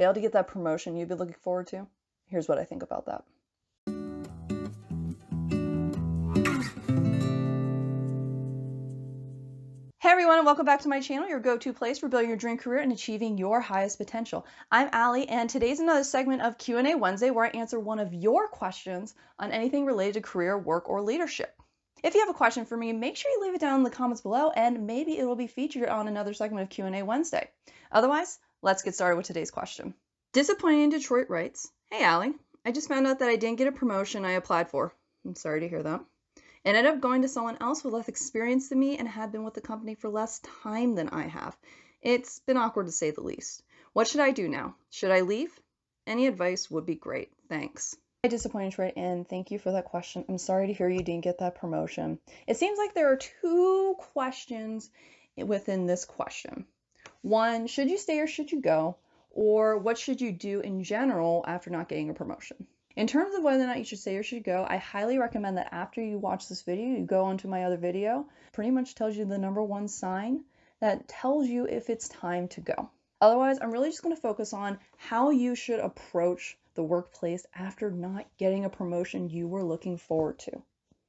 Be able to get that promotion you've been looking forward to? Here's what I think about that. Hey everyone, and welcome back to my channel, your go-to place for building your dream career and achieving your highest potential. I'm Allie, and today's another segment of Q&A Wednesday where I answer one of your questions on anything related to career, work, or leadership. If you have a question for me, make sure you leave it down in the comments below, and maybe it will be featured on another segment of Q&A Wednesday. Otherwise, let's get started with today's question. Disappointing in Detroit writes, "Hey Allie, I just found out that I didn't get a promotion I applied for." I'm sorry to hear that. Ended up going to someone else with less experience than me and had been with the company for less time than I have. It's been awkward to say the least. What should I do now? Should I leave? Any advice would be great. Thanks. I disappointed, Troy, and thank you for that question. I'm sorry to hear you didn't get that promotion. It seems like there are two questions within this question. One, should you stay or should you go? Or what should you do in general after not getting a promotion? In terms of whether or not you should stay or should go, I highly recommend that after you watch this video, you go onto my other video. Pretty much tells you the number one sign that tells you if it's time to go. Otherwise, I'm really just going to focus on how you should approach the workplace after not getting a promotion you were looking forward to.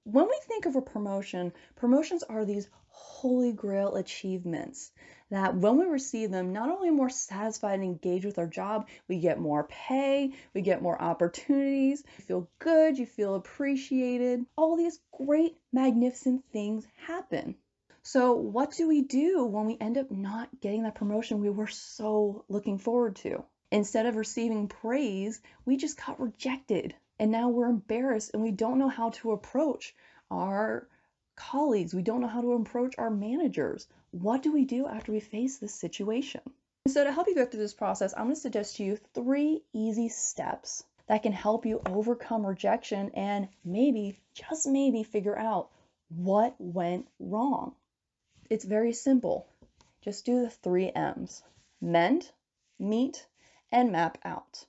When we think of a promotion, promotions are these holy grail achievements that when we receive them, not only more satisfied and engaged with our job, we get more pay, we get more opportunities, you feel good, you feel appreciated. All these great, magnificent things happen. So what do we do when we end up not getting that promotion we were so looking forward to? Instead of receiving praise, we just got rejected. And now we're embarrassed and we don't know how to approach our colleagues. We don't know how to approach our managers. What do we do after we face this situation? And so to help you go through this process, I'm going to suggest to you 3 easy steps that can help you overcome rejection and maybe, just maybe, figure out what went wrong. It's very simple. Just do the 3 M's: mend, meet, and map out.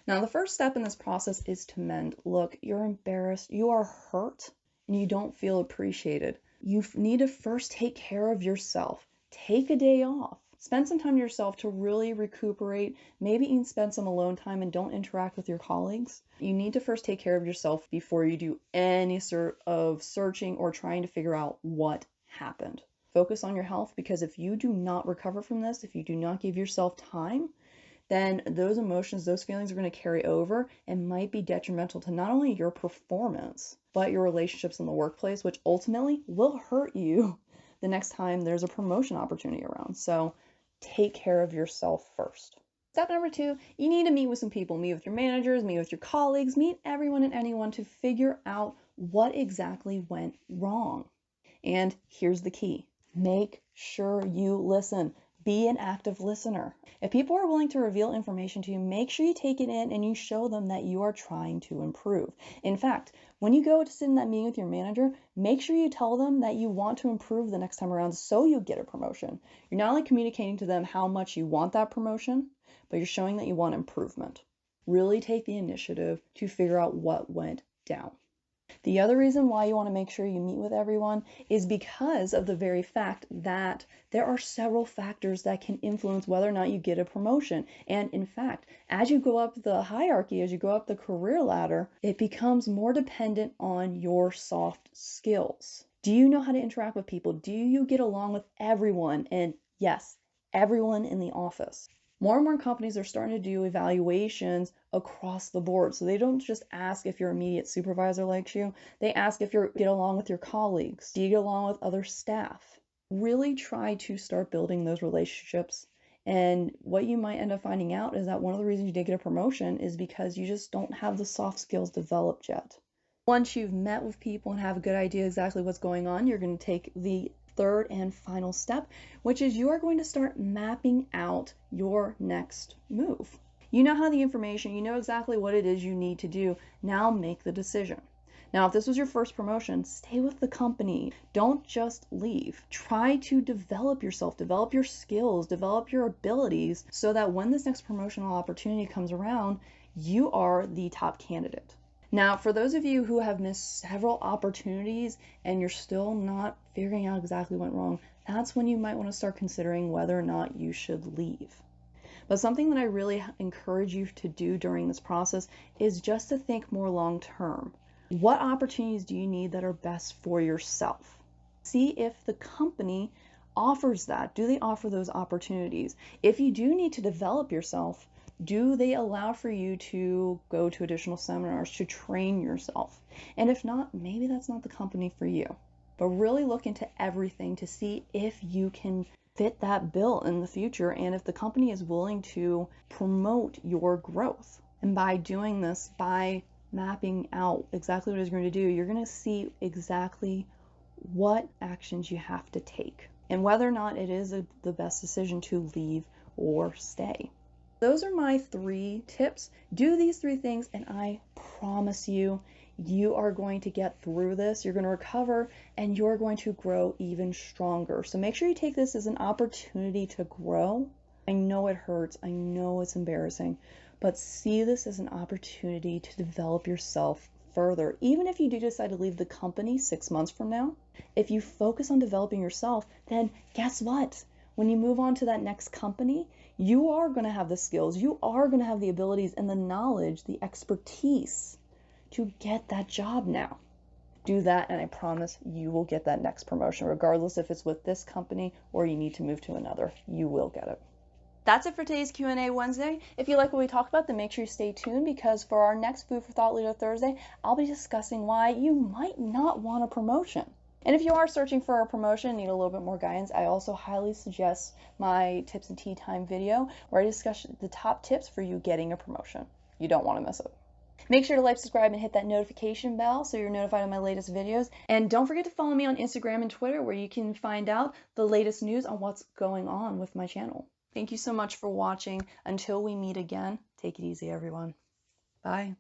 Now, the first step in this process is to mend. Look, you're embarrassed, you are hurt, and you don't feel appreciated. You need to first take care of yourself. Take a day off. Spend some time to yourself to really recuperate. Maybe even spend some alone time and don't interact with your colleagues. You need to first take care of yourself before you do any sort of searching or trying to figure out what happened. Focus on your health, because if you do not recover from this, if you do not give yourself time, then those emotions, those feelings are going to carry over and might be detrimental to not only your performance, but your relationships in the workplace, which ultimately will hurt you the next time there's a promotion opportunity around. So take care of yourself first. Step number 2, you need to meet with some people. Meet with your managers, meet with your colleagues, meet everyone and anyone to figure out what exactly went wrong. And here's the key. Make sure you listen. Be an active listener. If people are willing to reveal information to you, make sure you take it in and you show them that you are trying to improve. In fact, when you go to sit in that meeting with your manager, make sure you tell them that you want to improve the next time around so you get a promotion. You're not only communicating to them how much you want that promotion, but you're showing that you want improvement. Really take the initiative to figure out what went down. The other reason why you want to make sure you meet with everyone is because of the very fact that there are several factors that can influence whether or not you get a promotion. And in fact, as you go up the hierarchy, as you go up the career ladder, it becomes more dependent on your soft skills. Do you know how to interact with people? Do you get along with everyone? And yes, everyone in the office. More and more companies are starting to do evaluations across the board. So they don't just ask if your immediate supervisor likes you. They ask if you get along with your colleagues. Do you get along with other staff? Really try to start building those relationships. And what you might end up finding out is that one of the reasons you didn't get a promotion is because you just don't have the soft skills developed yet. Once you've met with people and have a good idea exactly what's going on, you're going to take the 3rd and final step, which is you are going to start mapping out your next move. You now have the information, you know exactly what it is you need to do. Now make the decision. Now, if this was your first promotion, stay with the company. Don't just leave. Try to develop yourself, develop your skills, develop your abilities so that when this next promotional opportunity comes around, you are the top candidate. Now, for those of you who have missed several opportunities and you're still not figuring out exactly what went wrong, that's when you might want to start considering whether or not you should leave. But something that I really encourage you to do during this process is just to think more long term. What opportunities do you need that are best for yourself? See if the company offers that. Do they offer those opportunities? If you do need to develop yourself, do they allow for you to go to additional seminars to train yourself? And if not, maybe that's not the company for you. But really look into everything to see if you can fit that bill in the future and if the company is willing to promote your growth. And by doing this, by mapping out exactly what it's going to do, you're going to see exactly what actions you have to take and whether or not it is the best decision to leave or stay. Those are my 3 tips. Do these 3 things and I promise you, you are going to get through this. You're going to recover and you're going to grow even stronger. So make sure you take this as an opportunity to grow. I know it hurts. I know it's embarrassing, but see this as an opportunity to develop yourself further. Even if you do decide to leave the company 6 months from now, if you focus on developing yourself, then guess what? When you move on to that next company, you are going to have the skills, you are going to have the abilities and the knowledge, the expertise to get that job now. Do that and I promise you will get that next promotion, regardless if it's with this company or you need to move to another. You will get it. That's it for today's Q&A Wednesday. If you like what we talked about, then make sure you stay tuned because for our next Food for Thought Leader Thursday, I'll be discussing why you might not want a promotion. And if you are searching for a promotion and need a little bit more guidance, I also highly suggest my Tips and Tea Time video where I discuss the top tips for you getting a promotion. You don't want to miss it. Make sure to like, subscribe, and hit that notification bell so you're notified of my latest videos. And don't forget to follow me on Instagram and Twitter where you can find out the latest news on what's going on with my channel. Thank you so much for watching. Until we meet again, take it easy, everyone. Bye.